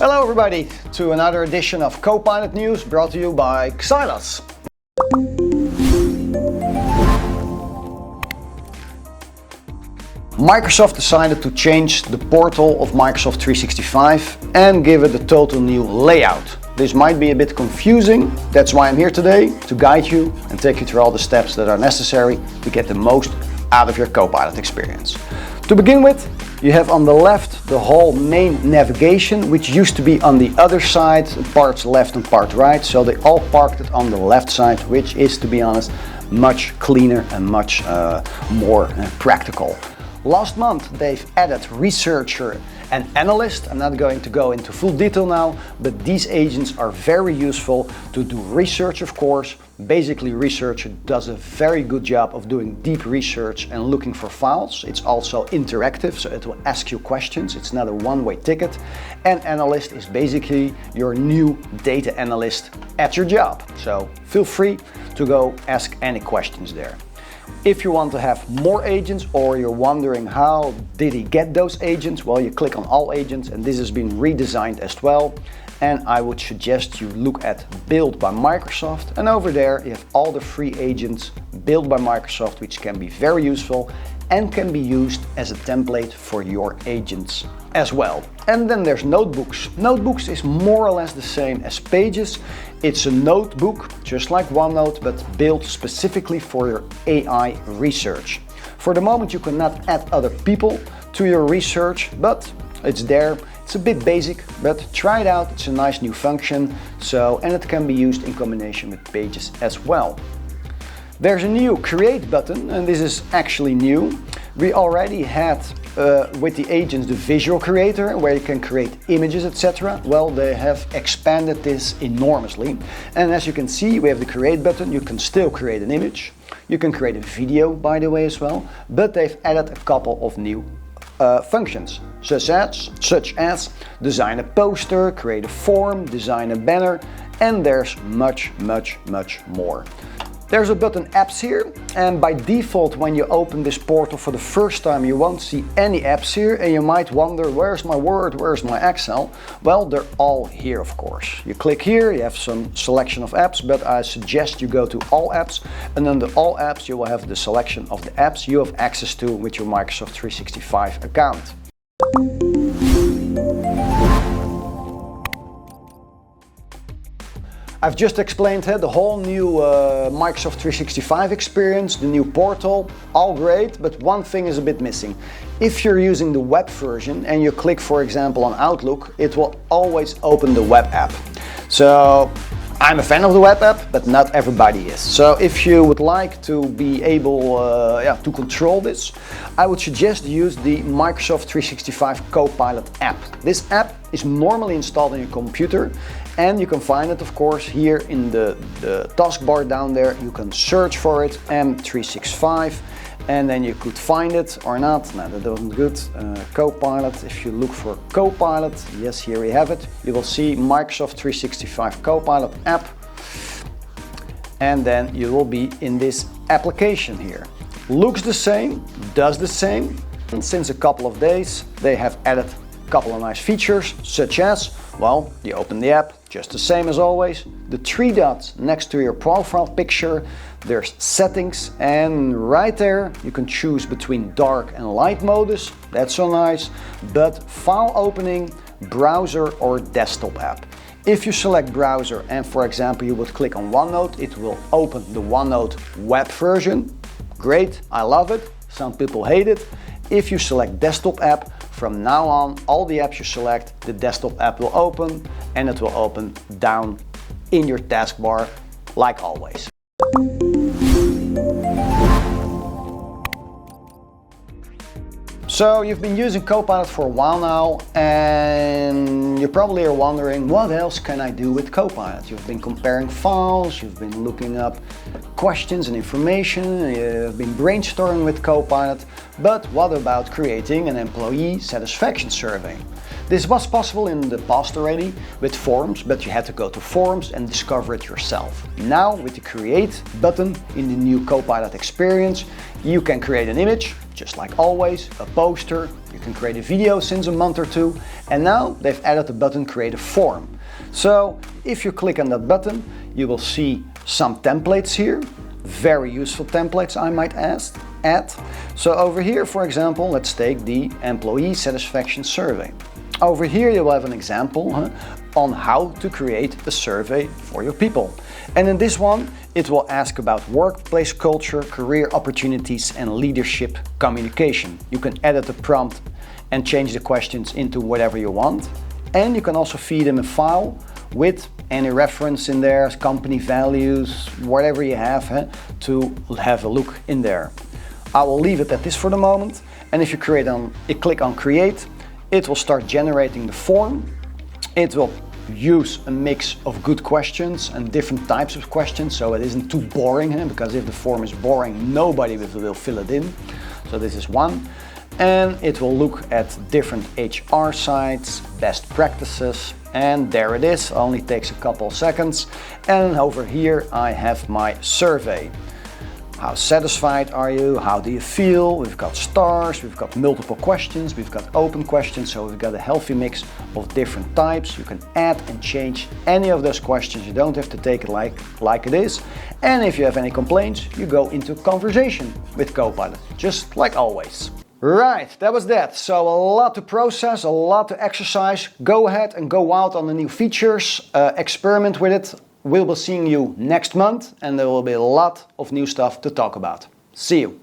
Hello everybody to another edition of Copilot News brought to you by Copilot. Microsoft decided to change the portal of Microsoft 365 and give it a total new layout. This might be a bit confusing, that's why I'm here today to guide you and take you through all the steps that are necessary to get the most out of your Copilot experience. To begin with, you have on the left the whole main navigation, which used to be on the other side, parts left and part right, so they all parked it on the left side, which is, to be honest, much cleaner and much more practical. Last month they've added researcher and analyst. I'm not going to go into full detail now, but these agents are very useful to do research, of course. Basically, researcher does a very good job of doing deep research and looking for files. It's also interactive, so it will ask you questions. It's not a one-way ticket. And analyst is basically your new data analyst at your job. So feel free to go ask any questions there. If you want to have more agents or you're wondering how did he get those agents, well, you click on all agents and this has been redesigned as well. And I would suggest you look at Built by Microsoft, and over there you have all the free agents built by Microsoft, which can be very useful and can be used as a template for your agents as well. And then there's Notebooks. Notebooks is more or less the same as Pages. It's a notebook, just like OneNote, but built specifically for your AI research. For the moment you cannot add other people to your research, but it's there. It's a bit basic, but try it out. It's a nice new function, and it can be used in combination with Pages as well. There's a new Create button, and this is actually new. We already had with the agents the visual creator, where you can create images, etc. Well, they have expanded this enormously. And as you can see, we have the Create button. You can still create an image. You can create a video, by the way, as well. But they've added a couple of new functions, such as design a poster, create a form, design a banner, and there's much more. There's a button Apps here, and by default when you open this portal for the first time you won't see any apps here, and you might wonder, where's my Word, where's my Excel? Well, they're all here, of course. You click here, you have some selection of apps, but I suggest you go to All Apps, and under All Apps you will have the selection of the apps you have access to with your Microsoft 365 account. I've just explained the whole new Microsoft 365 experience, the new portal, all great, but one thing is a bit missing. If you're using the web version and you click, for example, on Outlook, it will always open the web app. So I'm a fan of the web app, but not everybody is. So if you would like to be able to control this, I would suggest use the Microsoft 365 Copilot app. This app is normally installed on your computer, and you can find it, of course, here in the taskbar down there. You can search for it, M365, and then you could find it or not. No, that wasn't good. Copilot, if you look for Copilot, yes, here we have it. You will see Microsoft 365 Copilot app, and then you will be in this application here. Looks the same, does the same, and since a couple of days they have added a couple of nice features, such as, well, you open the app, just the same as always, the three dots next to your profile picture, there's settings, and right there you can choose between dark and light modus, that's so nice, but file opening, browser or desktop app. If you select browser and, for example, you would click on OneNote, it will open the OneNote web version. Great, I love it, some people hate it. If you select desktop app, from now on, all the apps you select, the desktop app will open, and it will open down in your taskbar, like always. So you've been using Copilot for a while now, and you probably are wondering, what else can I do with Copilot? You've been comparing files, you've been looking up questions and information, you've been brainstorming with Copilot, but what about creating an employee satisfaction survey? This was possible in the past already with forms, but you had to go to forms and discover it yourself. Now with the Create button in the new Copilot experience, you can create an image, just like always, a poster. You can create a video since a month or two. And now they've added the button create a form. So if you click on that button, you will see some templates here. Very useful templates, I might add. So over here, for example, let's take the employee satisfaction survey. Over here you will have an example on how to create a survey for your people. And in this one, it will ask about workplace culture, career opportunities, and leadership communication. You can edit the prompt and change the questions into whatever you want. And you can also feed them a file with any reference in there, company values, whatever you have to have a look in there. I will leave it at this for the moment. And if you click on create, it will start generating the form. It will use a mix of good questions and different types of questions, so it isn't too boring, because if the form is boring, nobody will fill it in. So this is one. And it will look at different HR sites, best practices, and there it is. Only takes a couple seconds. And over here I have my survey. How satisfied are you? How do you feel? We've got stars, we've got multiple questions, we've got open questions, so we've got a healthy mix of different types. You can add and change any of those questions. You don't have to take it like it is. And if you have any complaints, you go into conversation with Copilot, just like always. Right, that was that. So a lot to process, a lot to exercise. Go ahead and go out on the new features, experiment with it. We'll be seeing you next month, and there will be a lot of new stuff to talk about. See you.